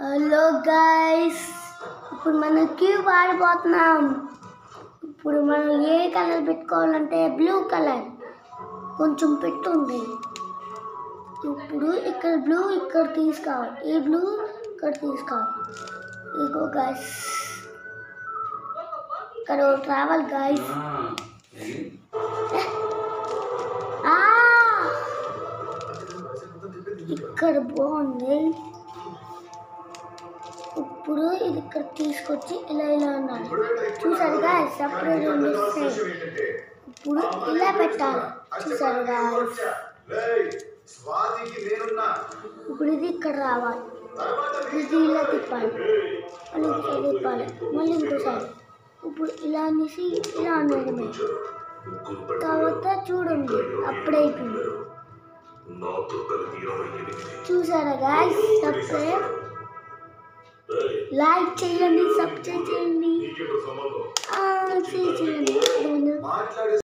Hello guys, ఇప్పుడు మనం cube ఆడిపోతున్నాం. ఇప్పుడు మనం ఏ కలర్ పెట్టుకోవాలంటే బ్లూ కలర్ కొంచెం పెట్టుంది. ఇప్పుడు ఇక్కడ బ్లూ ఇక్కడ తీసుకోవాలి, ఈ బ్లూ ఇక్కడ తీసుకోవాలి. ఇగో గైస్, ఇక్కడ ట్రావెల్ గైస్. ఇక్కడ బాగుంది. ఇప్పుడు ఇది ఇక్కడ తీసుకొచ్చి ఇలా అన్నాడు, చూసారు గాయస్, సపరేట్ వస్తాయి. ఇప్పుడు ఇలా పెట్టాలి, చూసారు గాయస్. ఇప్పుడు ఇది ఇక్కడ రావాలి, ఇది ఇలా తిప్పాలి, మళ్ళీ ఇంకోసారి తిప్పాలి, మళ్ళీ ఇంకోసారి. ఇప్పుడు ఇలా అనేసి ఇలా అన్నది మేము. తర్వాత చూడండి, అప్పుడైపోయింది. చూసారా గాయస్, సబ్స్క్రైబ్ లైక్ చేయండి, సబ్స్క్రైబ్ చేయండి, చేయండి.